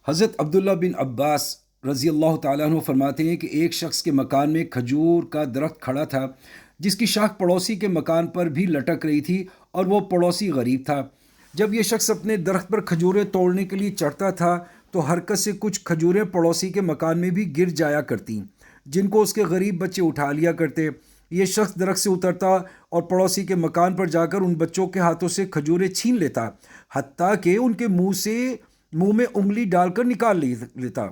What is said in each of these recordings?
حضرت عبداللہ بن عباس رضی اللہ تعالیٰ عنہ فرماتے ہیں کہ ایک شخص کے مکان میں کھجور کا درخت کھڑا تھا جس کی شاخ پڑوسی کے مکان پر بھی لٹک رہی تھی اور وہ پڑوسی غریب تھا۔ جب یہ شخص اپنے درخت پر کھجوریں توڑنے کے لیے چڑھتا تھا تو حرکت سے کچھ کھجوریں پڑوسی کے مکان میں بھی گر جایا کرتیں، جن کو اس کے غریب بچے اٹھا لیا کرتے۔ یہ شخص درخت سے اترتا اور پڑوسی کے مکان پر جا کر ان بچوں کے ہاتھوں سے کھجوریں چھین لیتا، حتیٰ کہ ان کے منہ میں انگلی ڈال کر نکال لیتا۔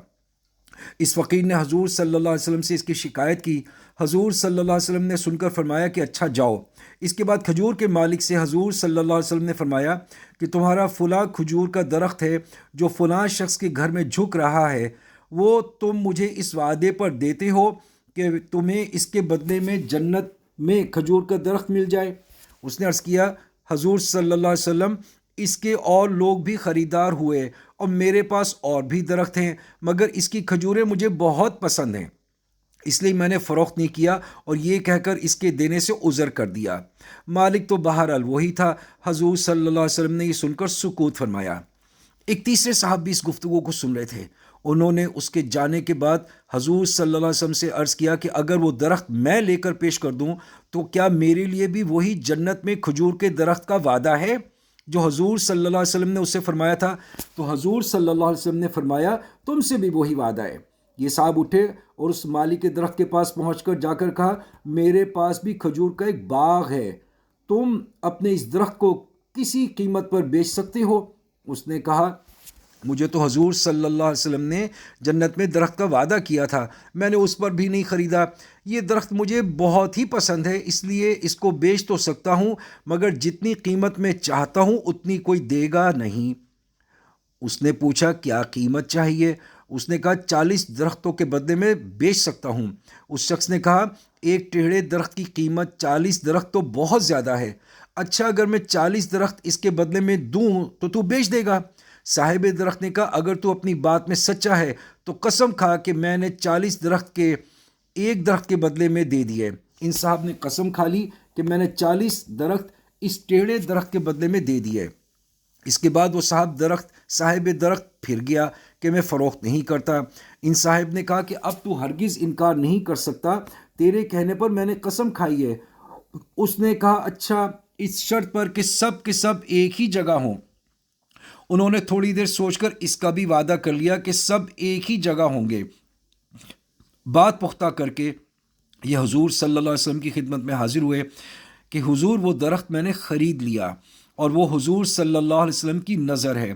اس فقیر نے حضور صلی اللہ علیہ وسلم سے اس کی شکایت کی۔ حضور صلی اللہ علیہ وسلم نے سن کر فرمایا کہ اچھا جاؤ۔ اس کے بعد کھجور کے مالک سے حضور صلی اللہ علیہ وسلم نے فرمایا کہ تمہارا فلاں کھجور کا درخت ہے جو فلاں شخص کے گھر میں جھک رہا ہے، وہ تم مجھے اس وعدے پر دیتے ہو کہ تمہیں اس کے بدلے میں جنت میں کھجور کا درخت مل جائے؟ اس نے عرض کیا، حضور صلی اللہ علیہ وسلم، اس کے اور لوگ بھی خریدار ہوئے اور میرے پاس اور بھی درخت ہیں، مگر اس کی کھجوریں مجھے بہت پسند ہیں، اس لیے میں نے فروخت نہیں کیا اور یہ کہہ کر اس کے دینے سے عذر کر دیا۔ مالک تو بہرحال وہی تھا۔ حضور صلی اللہ علیہ وسلم نے یہ سن کر سکوت فرمایا۔ ایک تیسرے صاحب بھی اس گفتگو کو سن رہے تھے۔ انہوں نے اس کے جانے کے بعد حضور صلی اللہ علیہ وسلم سے عرض کیا کہ اگر وہ درخت میں لے کر پیش کر دوں تو کیا میرے لیے بھی وہی جنت میں کھجور کے درخت کا وعدہ ہے جو حضور صلی اللہ علیہ وسلم نے اس سے فرمایا تھا؟ تو حضور صلی اللہ علیہ وسلم نے فرمایا، تم سے بھی وہی وعدہ ہے۔ یہ صاحب اٹھے اور اس مالی کے درخت کے پاس پہنچ کر جا کر کہا، میرے پاس بھی کھجور کا ایک باغ ہے، تم اپنے اس درخت کو کسی قیمت پر بیچ سکتے ہو؟ اس نے کہا، مجھے تو حضور صلی اللہ علیہ وسلم نے جنت میں درخت کا وعدہ کیا تھا، میں نے اس پر بھی نہیں خریدا۔ یہ درخت مجھے بہت ہی پسند ہے، اس لیے اس کو بیچ تو سکتا ہوں، مگر جتنی قیمت میں چاہتا ہوں اتنی کوئی دے گا نہیں۔ اس نے پوچھا، کیا قیمت چاہیے؟ اس نے کہا، 40 درختوں کے بدلے میں بیچ سکتا ہوں۔ اس شخص نے کہا، ایک ٹیڑھے درخت کی قیمت 40 درخت تو بہت زیادہ ہے۔ اچھا، اگر میں 40 درخت اس کے بدلے میں دوں تو تو بیچ دے گا؟ صاحب درخت نے کہا، اگر تو اپنی بات میں سچا ہے تو قسم کھا کہ میں نے 40 درخت کے ایک درخت کے بدلے میں دے دیے۔ ان صاحب نے قسم کھا لی کہ میں نے 40 درخت اس ٹیڑھے درخت کے بدلے میں دے دیے۔ اس کے بعد وہ صاحب درخت پھر گیا کہ میں فروخت نہیں کرتا۔ ان صاحب نے کہا کہ اب تو ہرگز انکار نہیں کر سکتا، تیرے کہنے پر میں نے قسم کھائی ہے۔ اس نے کہا، اچھا، اس شرط پر کہ سب کے سب ایک ہی جگہ ہوں۔ انہوں نے تھوڑی دیر سوچ کر اس کا بھی وعدہ کر لیا کہ سب ایک ہی جگہ ہوں گے۔ بات پختہ کر کے یہ حضور صلی اللہ علیہ وسلم کی خدمت میں حاضر ہوئے کہ حضور، وہ درخت میں نے خرید لیا اور وہ حضور صلی اللہ علیہ وسلم کی نظر ہے۔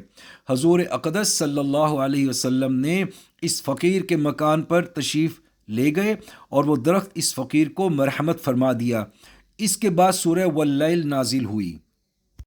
حضور اقدس صلی اللہ علیہ وسلم نے اس فقیر کے مکان پر تشریف لے گئے اور وہ درخت اس فقیر کو مرحمت فرما دیا۔ اس کے بعد سورہ واللیل نازل ہوئی۔